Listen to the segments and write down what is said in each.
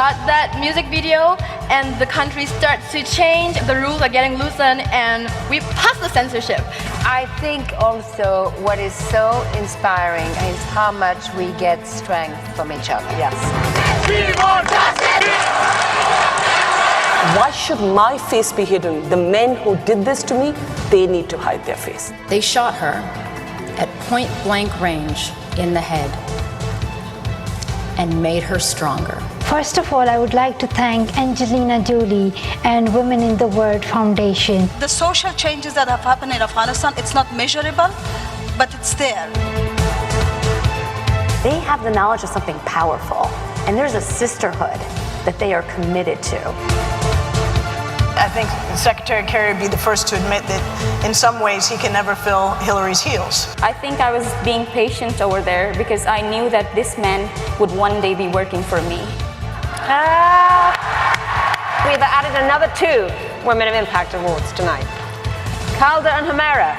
got that music video and the country starts to change, the rules are getting loosened, and we pass the censorship. I think also what is so inspiring is how much we get strength from each other. Yes. We want justice! Why should my face be hidden? The men who did this to me, they need to hide their face. They shot her at point-blank range in the head and made her stronger. First of all, I would like to thank Angelina Jolie and Women in the World Foundation. The social changes that have happened in Afghanistan, it's not measurable, but it's there. They have the knowledge of something powerful, and there's a sisterhood that they are committed to. I think Secretary Kerry would be the first to admit that in some ways he can never fill Hillary's heels. I think I was being patient over there because I knew that this man would one day be working for me. We've added another 2 Women of Impact Awards tonight. Calder and Humera.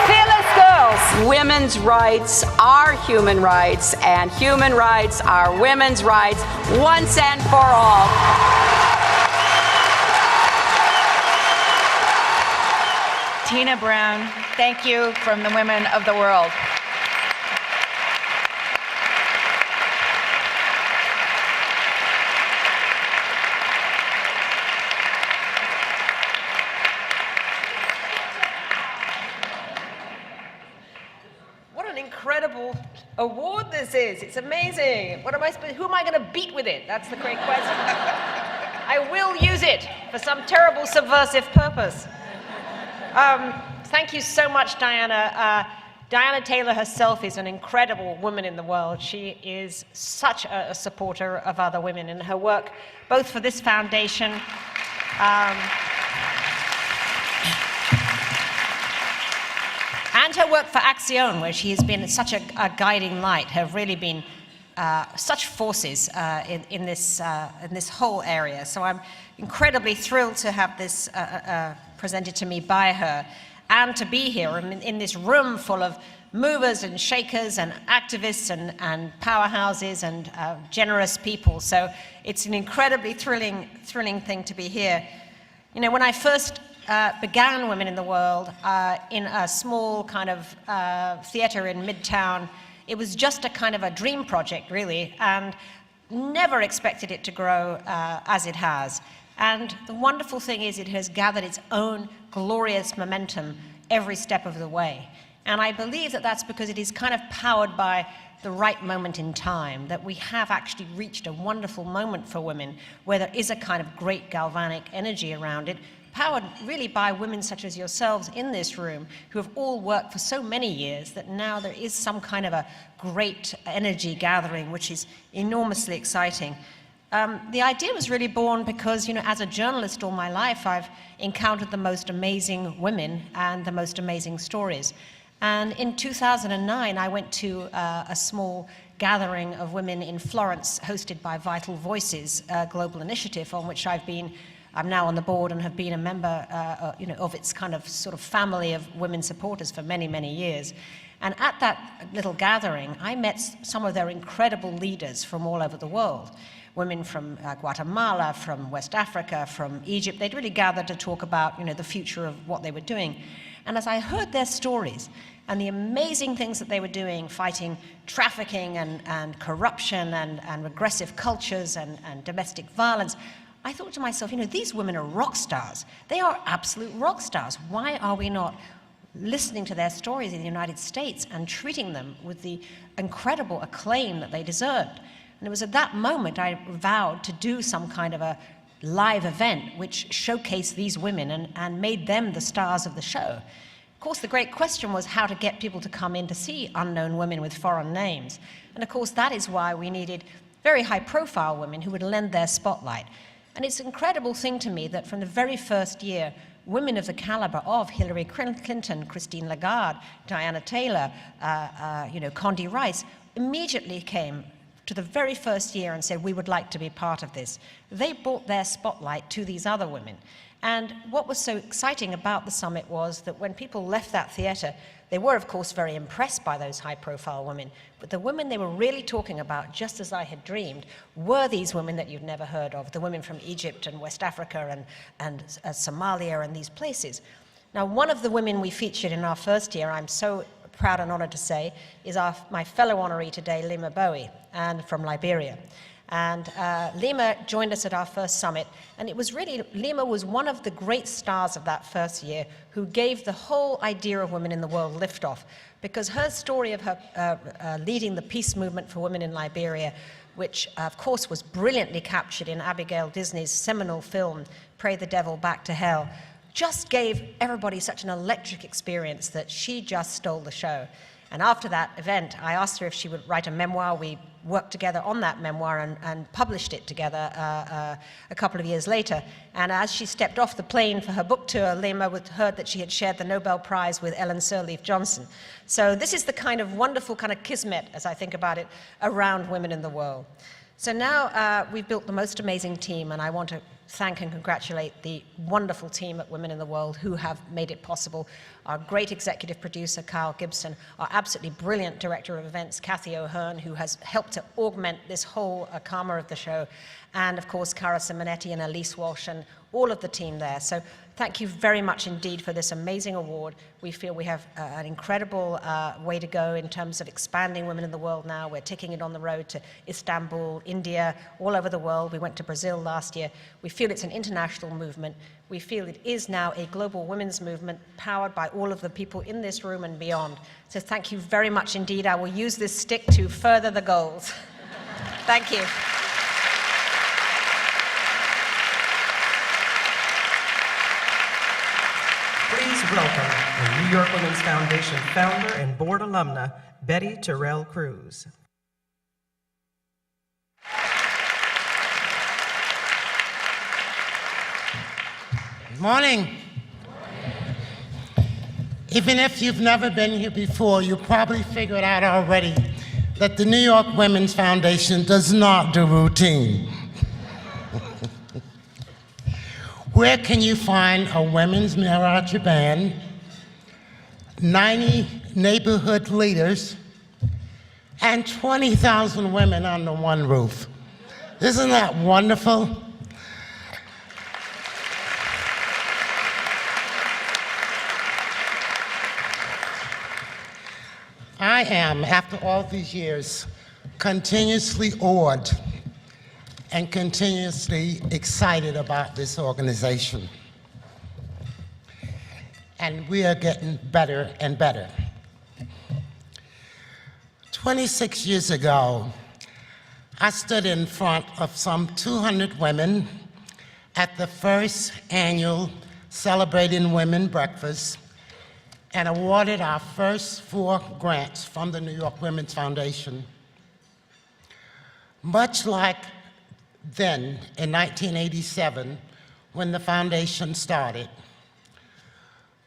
Fearless Girls. Women's rights are human rights, and human rights are women's rights once and for all. Tina Brown, thank you from the Women of the World. Incredible award this is. It's amazing. What am I supposed? Who am I going to beat with it? That's the great question. I will use it for some terrible subversive purpose. Thank you so much, Diana. Diana Taylor herself is an incredible woman in the world. She is such a supporter of other women in her work, both for this foundation. And her work for Action, where she has been such a guiding light, have really been such forces in this whole area. So I'm incredibly thrilled to have this presented to me by her, and to be here in this room full of movers and shakers and activists and powerhouses and generous people. So it's an incredibly thrilling thing to be here. You know, when I first began Women in the World in a small kind of theater in Midtown. It was just a kind of a dream project, really, and never expected it to grow as it has. And the wonderful thing is it has gathered its own glorious momentum every step of the way. And I believe that that's because it is kind of powered by the right moment in time, that we have actually reached a wonderful moment for women where there is a kind of great galvanic energy around it, powered really by women such as yourselves in this room, who have all worked for so many years that now there is some kind of a great energy gathering, which is enormously exciting. The idea was really born because, you know, as a journalist all my life, I've encountered the most amazing women and the most amazing stories. And in 2009, I went to a small gathering of women in Florence, hosted by Vital Voices, a global initiative on which I'm now on the board and have been a member you know, of its kind of sort of family of women supporters for many, many years. And at that little gathering, I met some of their incredible leaders from all over the world. Women from Guatemala, from West Africa, from Egypt. They'd really gathered to talk about, you know, the future of what they were doing. And as I heard their stories and the amazing things that they were doing, fighting trafficking and corruption and regressive cultures and domestic violence, I thought to myself, you know, these women are rock stars. They are absolute rock stars. Why are we not listening to their stories in the United States and treating them with the incredible acclaim that they deserved? And it was at that moment I vowed to do some kind of a live event which showcased these women and made them the stars of the show. Of course, the great question was how to get people to come in to see unknown women with foreign names. And of course, that is why we needed very high-profile women who would lend their spotlight. And it's an incredible thing to me that from the very first year, women of the caliber of Hillary Clinton, Christine Lagarde, Diana Taylor, you know, Condi Rice, immediately came to the very first year and said, we would like to be part of this. They brought their spotlight to these other women. And what was so exciting about the summit was that when people left that theater, they were, of course, very impressed by those high-profile women. But the women they were really talking about, just as I had dreamed, were these women that you'd never heard of, the women from Egypt and West Africa and Somalia and these places. Now, one of the women we featured in our first year, I'm so proud and honored to say, is my fellow honoree today, Lima Bowie, and from Liberia. And Lima joined us at our first summit, and it was really, Lima was one of the great stars of that first year who gave the whole idea of women in the world liftoff, because her story of her leading the peace movement for women in Liberia, which of course was brilliantly captured in Abigail Disney's seminal film, Pray the Devil Back to Hell, just gave everybody such an electric experience that she just stole the show. And after that event, I asked her if she would write a memoir. We worked together on that memoir and published it together a couple of years later. And as she stepped off the plane for her book tour, Lima heard that she had shared the Nobel Prize with Ellen Sirleaf Johnson. So this is the kind of wonderful kind of kismet, as I think about it, around women in the world. So now we've built the most amazing team, and I want to thank and congratulate the wonderful team at Women in the World who have made it possible. Our great executive producer, Kyle Gibson, our absolutely brilliant director of events, Kathy O'Hearn, who has helped to augment this whole karma of the show, and of course, Cara Simonetti and Elise Walsh and all of the team there. So thank you very much indeed for this amazing award. We feel we have an incredible way to go in terms of expanding Women in the World now. We're taking it on the road to Istanbul, India, all over the world. We went to Brazil last year. We feel it's an international movement. We feel it is now a global women's movement powered by all of the people in this room and beyond. So thank you very much indeed. I will use this stick to further the goals. Thank you. Please welcome the New York Women's Foundation founder and board alumna, Betty Terrell Cruz. Good morning. Even if you've never been here before, you probably figured out already that the New York Women's Foundation does not do routine. Where can you find a women's mariachi band, 90 neighborhood leaders, and 20,000 women under one roof? Isn't that wonderful? I am, after all these years, continuously awed and continuously excited about this organization. And we are getting better and better. 26 years ago, I stood in front of some 200 women at the first annual Celebrating Women Breakfast and awarded our first 4 grants from the New York Women's Foundation. Much like then, in 1987, when the foundation started,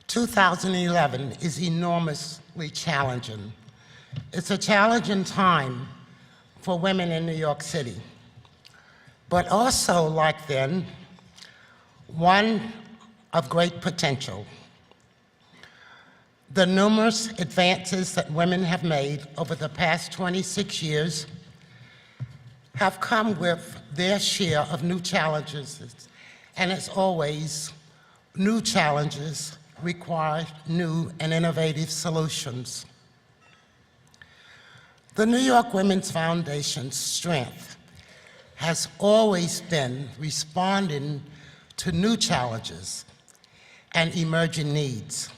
2011 is enormously challenging. It's a challenging time for women in New York City, but also, like then, one of great potential. The numerous advances that women have made over the past 26 years have come with their share of new challenges, and as always, new challenges require new and innovative solutions. The New York Women's Foundation's strength has always been responding to new challenges and emerging needs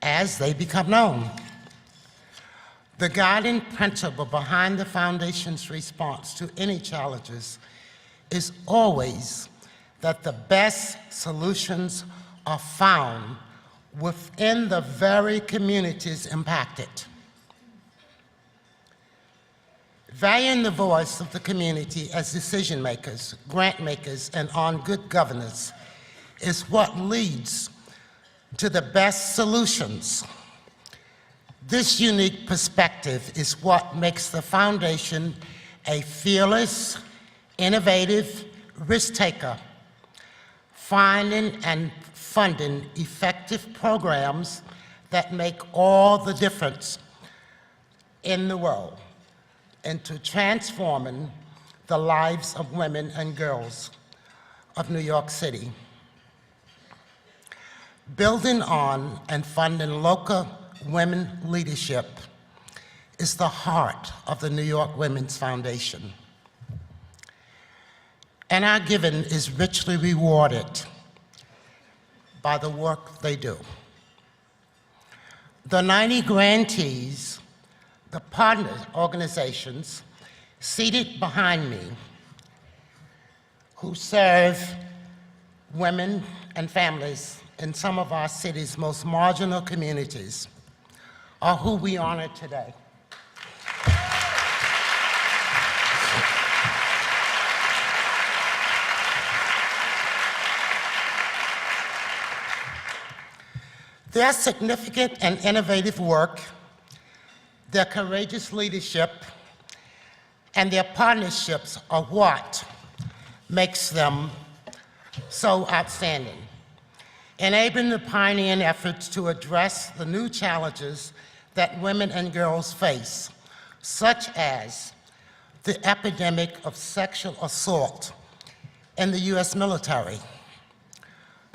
as they become known. The guiding principle behind the Foundation's response to any challenges is always that the best solutions are found within the very communities impacted. Valuing the voice of the community as decision makers, grant makers, and on good governance is what leads to the best solutions. This unique perspective is what makes the Foundation a fearless, innovative risk taker, finding and funding effective programs that make all the difference in the world into transforming the lives of women and girls of New York City. Building on and funding local women leadership is the heart of the New York Women's Foundation. And our giving is richly rewarded by the work they do. The 90 grantees, the partner organizations seated behind me, who serve women and families in some of our city's most marginal communities, are who we honor today. Their significant and innovative work, their courageous leadership, and their partnerships are what makes them so outstanding, enabling the pioneering efforts to address the new challenges that women and girls face, such as the epidemic of sexual assault in the U.S. military,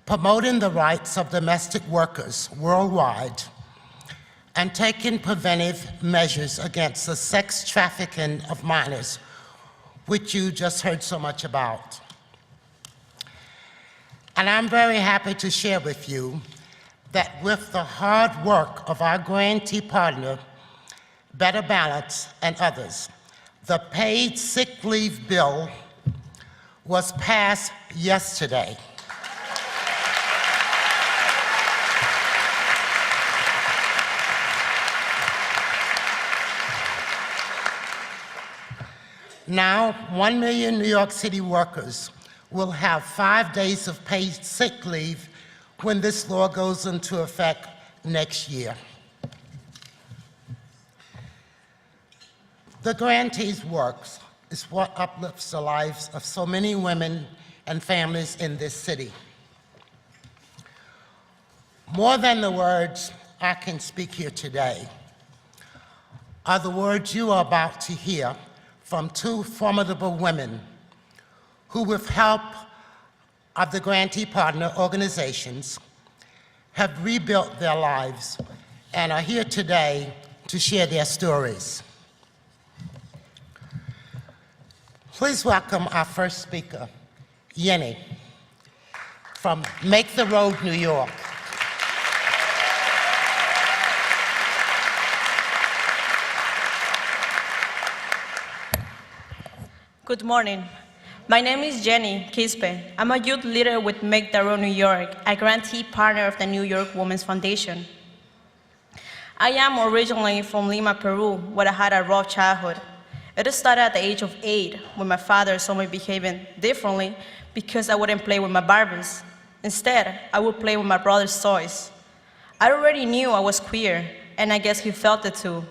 promoting the rights of domestic workers worldwide, and taking preventive measures against the sex trafficking of minors, which you just heard so much about. And I'm very happy to share with you that with the hard work of our grantee partner, Better Balance, and others, the paid sick leave bill was passed yesterday. Now, 1 million New York City workers will have 5 days of paid sick leave when this law goes into effect next year. The grantees' work is what uplifts the lives of so many women and families in this city. More than the words I can speak here today are the words you are about to hear from two formidable women who, with help of the grantee partner organizations, have rebuilt their lives and are here today to share their stories. Please welcome our first speaker, Yenny, from Make the Road, New York. Good morning. My name is Jenny Quispe. I'm a youth leader with Make the Road New York, a grantee partner of the New York Women's Foundation. I am originally from Lima, Peru, where I had a rough childhood. It started at the age of 8, when my father saw me behaving differently because I wouldn't play with my Barbies. Instead, I would play with my brother's toys. I already knew I was queer, and I guess he felt it too.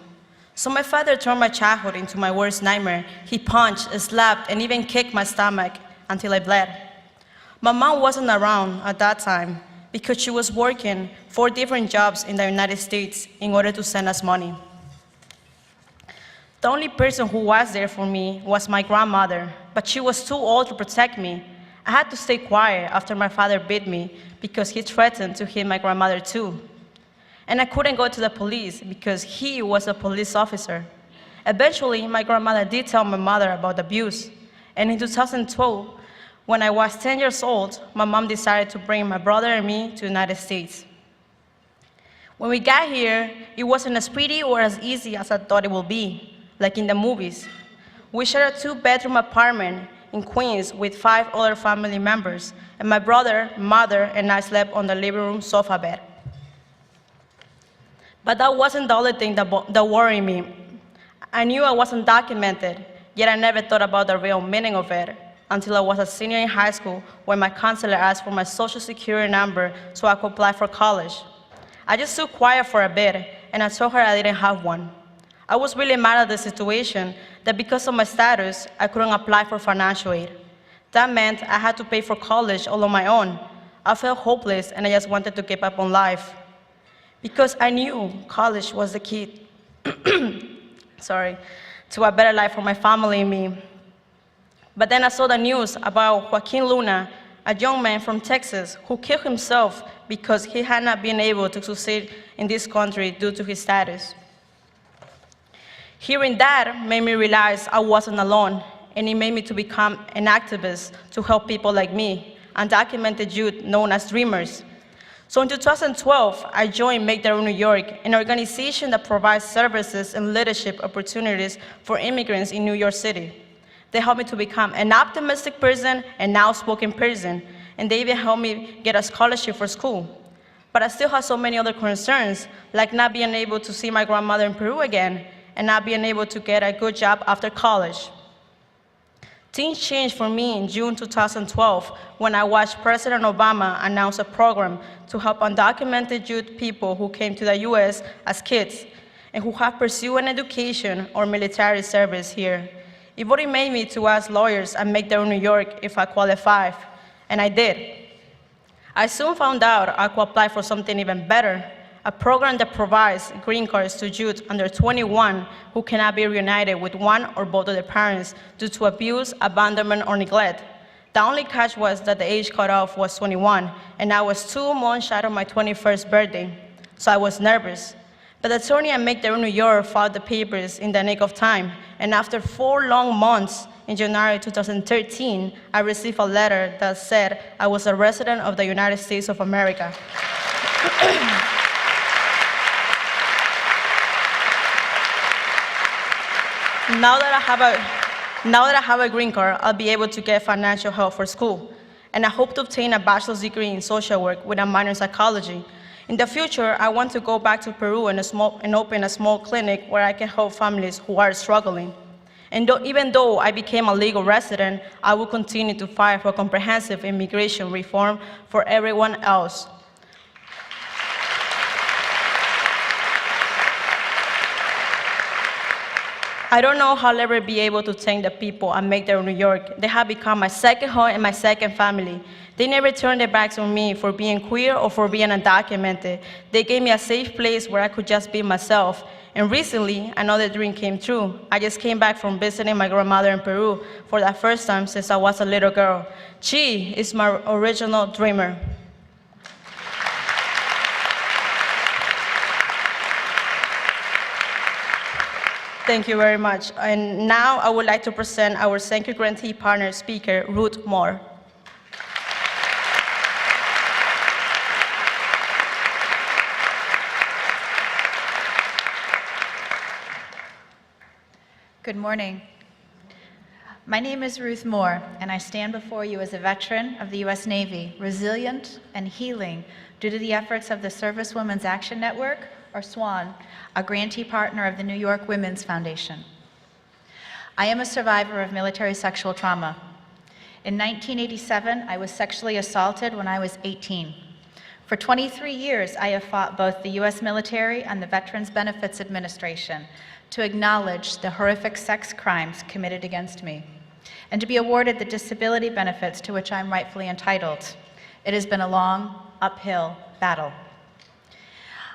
So my father turned my childhood into my worst nightmare. He punched, slapped, and even kicked my stomach until I bled. My mom wasn't around at that time because she was working 4 different jobs in the United States in order to send us money. The only person who was there for me was my grandmother, but she was too old to protect me. I had to stay quiet after my father beat me because he threatened to hit my grandmother too. And I couldn't go to the police because he was a police officer. Eventually, my grandmother did tell my mother about the abuse. And in 2012, when I was 10 years old, my mom decided to bring my brother and me to the United States. When we got here, it wasn't as pretty or as easy as I thought it would be, like in the movies. We shared a 2-bedroom apartment in Queens with 5 other family members, and my brother, mother, and I slept on the living room sofa bed. But that wasn't the only thing that worried me. I knew I wasn't documented, yet I never thought about the real meaning of it until I was a senior in high school when my counselor asked for my social security number so I could apply for college. I just stood quiet for a bit, and I told her I didn't have one. I was really mad at the situation that because of my status, I couldn't apply for financial aid. That meant I had to pay for college all on my own, I felt hopeless and I just wanted to give up on life because I knew college was the key to a better life for my family and me. But then I saw the news about Joaquin Luna, a young man from Texas who killed himself because he had not been able to succeed in this country due to his status. Hearing that made me realize I wasn't alone, and it made me to become an activist to help people like me, undocumented youth known as Dreamers. So in 2012, I joined Make Their Own New York, an organization that provides services and leadership opportunities for immigrants in New York City. They helped me to become an optimistic person and outspoken person, and they even helped me get a scholarship for school. But I still have so many other concerns, like not being able to see my grandmother in Peru again, and not being able to get a good job after college. Things changed for me in June 2012 when I watched President Obama announce a program to help undocumented youth people who came to the US as kids and who have pursued an education or military service here. It really made me to ask lawyers and Make Their Own New York if I qualified, and I did. I soon found out I could apply for something even better, a program that provides green cards to youth under 21 who cannot be reunited with one or both of their parents due to abuse, abandonment, or neglect. The only catch was that the age cutoff was 21, and I was 2 months shy of my 21st birthday, so I was nervous. But the attorney at Make Their Own New York filed the papers in the nick of time, and after 4 long months, in January 2013, I received a letter that said I was a resident of the United States of America. Now that I have a green card, I'll be able to get financial help for school. And I hope to obtain a bachelor's degree in social work with a minor in psychology. In the future, I want to go back to Peru and open a small clinic where I can help families who are struggling. And even though I became a legal resident, I will continue to fight for comprehensive immigration reform for everyone else. I don't know how I'll ever be able to thank the people and Make Their Own New York. They have become my second home and my second family. They never turned their backs on me for being queer or for being undocumented. They gave me a safe place where I could just be myself. And recently, another dream came true. I just came back from visiting my grandmother in Peru for the first time since I was a little girl. She is my original dreamer. Thank you very much. And now I would like to present our thank you grantee partner speaker, Ruth Moore. Good morning. My name is Ruth Moore, and I stand before you as a veteran of the U.S. Navy, resilient and healing due to the efforts of the Service Women's Action Network, or SWAN, a grantee partner of the New York Women's Foundation. I am a survivor of military sexual trauma. In 1987, I was sexually assaulted when I was 18. For 23 years, I have fought both the U.S. military and the Veterans Benefits Administration to acknowledge the horrific sex crimes committed against me, and to be awarded the disability benefits to which I'm rightfully entitled. It has been a long, uphill battle.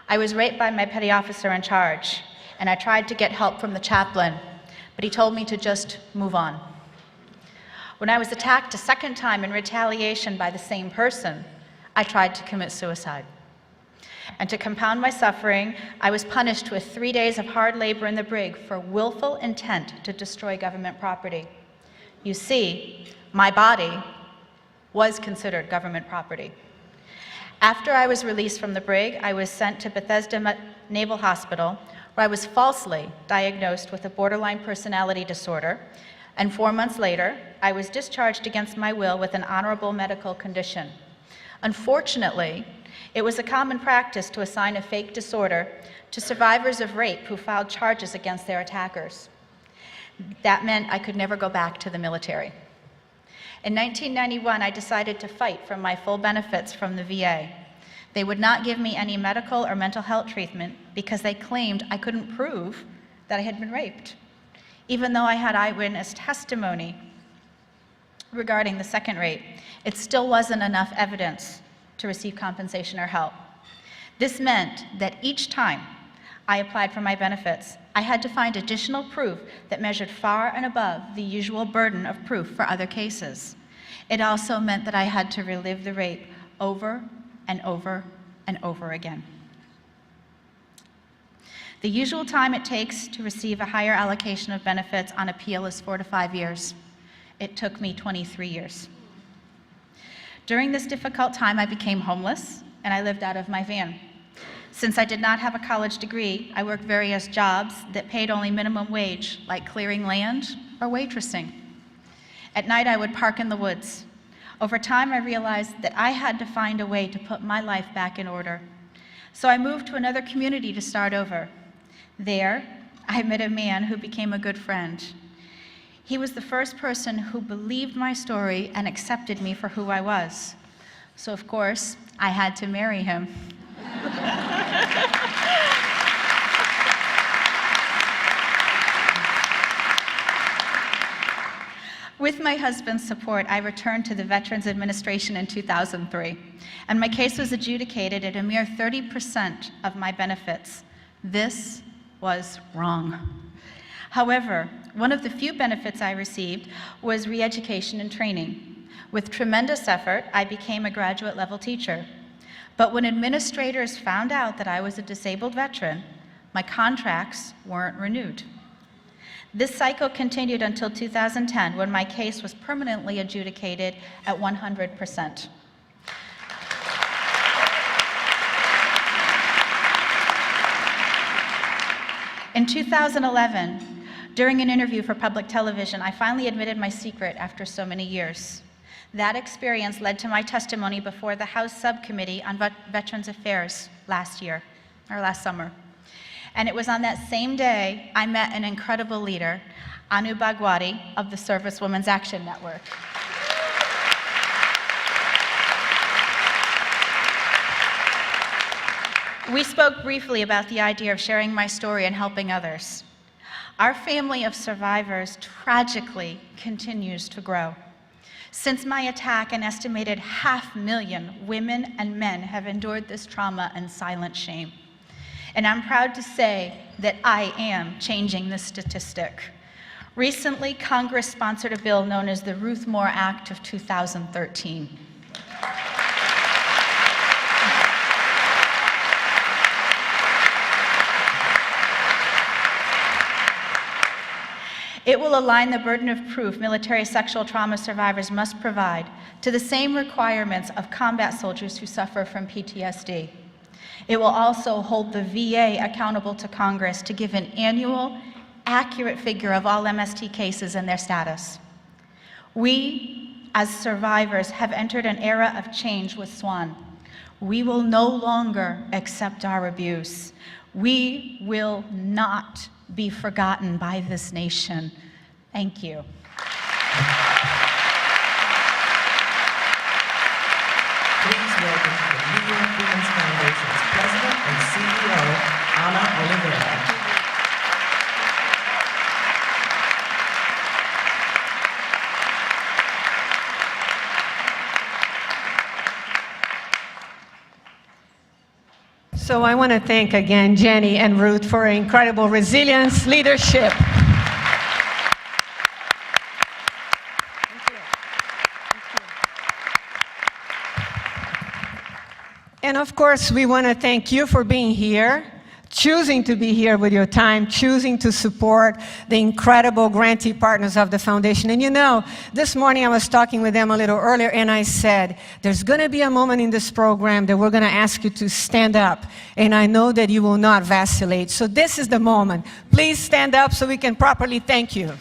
I was raped by my petty officer in charge, and I tried to get help from the chaplain, but he told me to just move on. When I was attacked a second time in retaliation by the same person, I tried to commit suicide. And to compound my suffering, I was punished with 3 days of hard labor in the brig for willful intent to destroy government property. You see, my body was considered government property. After I was released from the brig, I was sent to Bethesda Naval Hospital, where I was falsely diagnosed with a borderline personality disorder, and 4 months later, I was discharged against my will with an honorable medical condition. Unfortunately, it was a common practice to assign a fake disorder to survivors of rape who filed charges against their attackers. That meant I could never go back to the military. In 1991, I decided to fight for my full benefits from the VA. They would not give me any medical or mental health treatment because they claimed I couldn't prove that I had been raped, even though I had eyewitness testimony regarding the second rape. It still wasn't enough evidence to receive compensation or help. This meant that each time I applied for my benefits, I had to find additional proof that measured far and above the usual burden of proof for other cases. It also meant that I had to relive the rape over and over and over again. The usual time it takes to receive a higher allocation of benefits on appeal is 4 to 5 years. It took me 23 years. During this difficult time, I became homeless, and I lived out of my van. Since I did not have a college degree, I worked various jobs that paid only minimum wage, like clearing land or waitressing. At night, I would park in the woods. Over time, I realized that I had to find a way to put my life back in order. So I moved to another community to start over. There, I met a man who became a good friend. He was the first person who believed my story and accepted me for who I was. So, of course, I had to marry him. With my husband's support, I returned to the Veterans Administration in 2003, and my case was adjudicated at a mere 30% of my benefits. This was wrong. However, one of the few benefits I received was re-education and training. With tremendous effort, I became a graduate-level teacher. But when administrators found out that I was a disabled veteran, my contracts weren't renewed. This cycle continued until 2010, when my case was permanently adjudicated at 100%. In 2011, during an interview for public television, I finally admitted my secret after so many years. That experience led to my testimony before the House Subcommittee on Veterans Affairs last summer. And it was on that same day I met an incredible leader, Anu Bhagwati of the Service Women's Action Network. We spoke briefly about the idea of sharing my story and helping others. Our family of survivors tragically continues to grow. Since my attack, an estimated 500,000 women and men have endured this trauma in silent shame. And I'm proud to say that I am changing this statistic. Recently, Congress sponsored a bill known as the Ruth Moore Act of 2013. It will align the burden of proof military sexual trauma survivors must provide to the same requirements of combat soldiers who suffer from PTSD. It will also hold the VA accountable to Congress to give an annual, accurate figure of all MST cases and their status. We, as survivors, have entered an era of change with SWAN. We will no longer accept our abuse. We will not be forgotten by this nation. Thank you. Please welcome the New York Women's Foundation's President and CEO, Ana Oliveira. So I want to thank again Jenny and Ruth for incredible resilience, leadership. And of course, we want to thank you for being here, choosing to be here with your time, choosing to support the incredible grantee partners of the foundation. And you know, this morning I was talking with them a little earlier and I said, there's going to be a moment in this program that we're going to ask you to stand up. And I know that you will not vacillate. So this is the moment. Please stand up so we can properly thank you.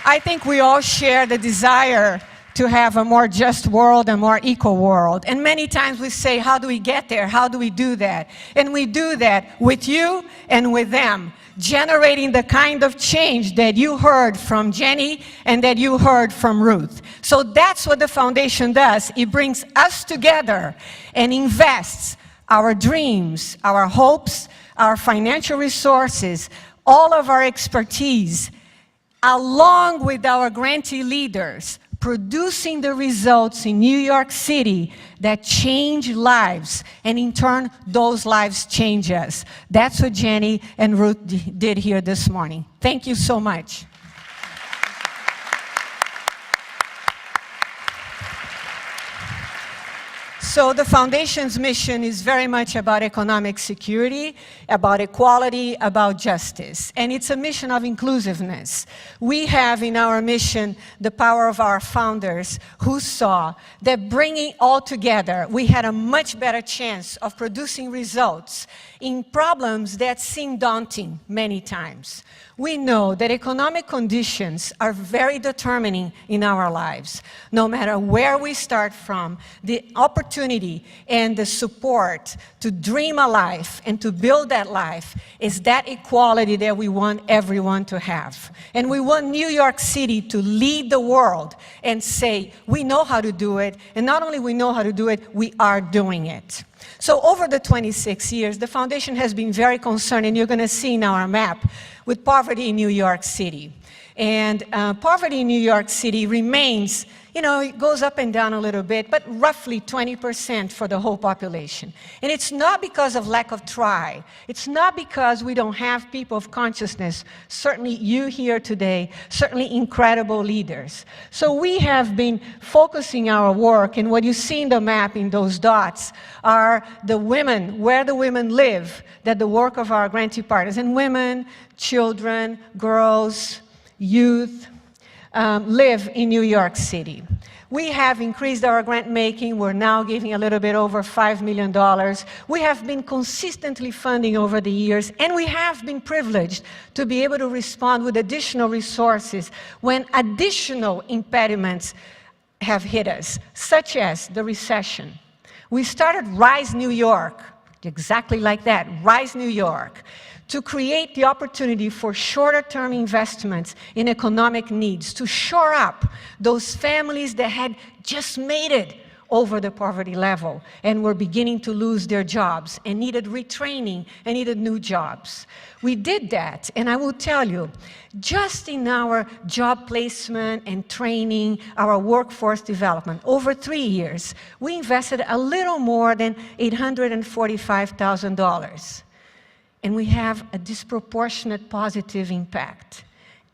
I think we all share the desire to have a more just world, a more equal world. And many times we say, how do we get there? How do we do that? And we do that with you and with them. generating the kind of change that you heard from Jenny and that you heard from Ruth. So that's what the foundation does. It brings us together and invests our dreams, our hopes, our financial resources, all of our expertise, along with our grantee leaders, producing the results in New York City that change lives, and in turn, those lives change us. That's what Jenny and Ruth did here this morning. Thank you so much. So the Foundation's mission is very much about economic security, about equality, about justice. And it's a mission of inclusiveness. We have in our mission the power of our founders who saw that bringing all together, we had a much better chance of producing results in problems that seem daunting many times. We know that economic conditions are very determining in our lives. No matter where we start from, the opportunity and the support to dream a life and to build that life is that equality that we want everyone to have. And we want New York City to lead the world and say, we know how to do it, and not only we know how to do it, we are doing it. So over the 26 years, the Foundation has been very concerned, and you're going to see in our map, with poverty in New York City. And poverty in New York City remains, it goes up and down a little bit, but roughly 20% for the whole population. And it's not because of lack of try. It's not because we don't have people of consciousness. Certainly you here today, certainly incredible leaders. So we have been focusing our work, and what you see in the map in those dots are the women, where the women live, that the work of our grantee partners, and women, children, girls, youth, live in New York City. We have increased our grant making. We're now giving a little bit over $5 million. We have been consistently funding over the years, and we have been privileged to be able to respond with additional resources when additional impediments have hit us, such as the recession. We started Rise New York, exactly like that, Rise New York, to create the opportunity for shorter-term investments in economic needs, to shore up those families that had just made it over the poverty level and were beginning to lose their jobs and needed retraining and needed new jobs. We did that, and I will tell you, just in our job placement and training, our workforce development, over 3 years, we invested a little more than $845,000. And we have a disproportionate positive impact.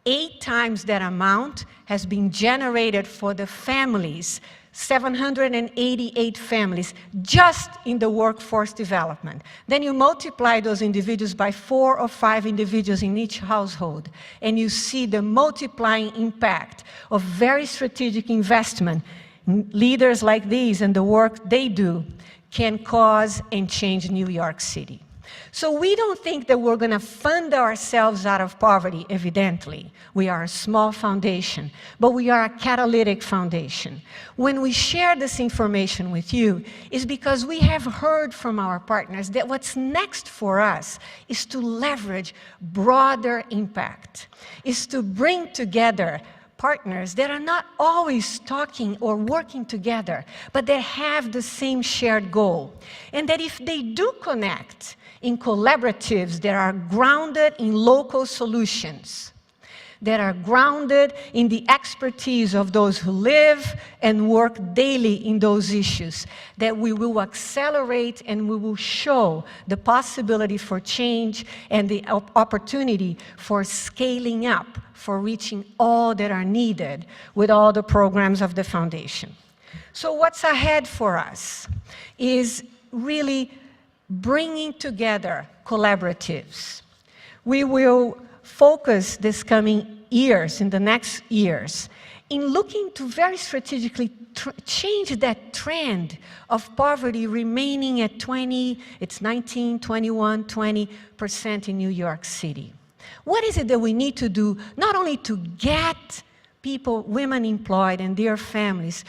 8 times that amount has been generated for the families, 788 families, just in the workforce development. Then you multiply those individuals by 4 or 5 individuals in each household, and you see the multiplying impact of very strategic investment. Leaders like these and the work they do can cause and change New York City. So we don't think that we're going to fund ourselves out of poverty, evidently. We are a small foundation, but we are a catalytic foundation. When we share this information with you, it's because we have heard from our partners that what's next for us is to leverage broader impact, is to bring together partners that are not always talking or working together, but they have the same shared goal. And that if they do connect in collaboratives that are grounded in local solutions, that are grounded in the expertise of those who live and work daily in those issues, that we will accelerate and we will show the possibility for change and the opportunity for scaling up, for reaching all that are needed with all the programs of the Foundation. So what's ahead for us is really bringing together collaboratives. We will focus this coming years, in the next years, in looking to very strategically change that trend of poverty remaining at 19, 21, 20% in New York City. What is it that we need to do, not only to get people, women employed and their families,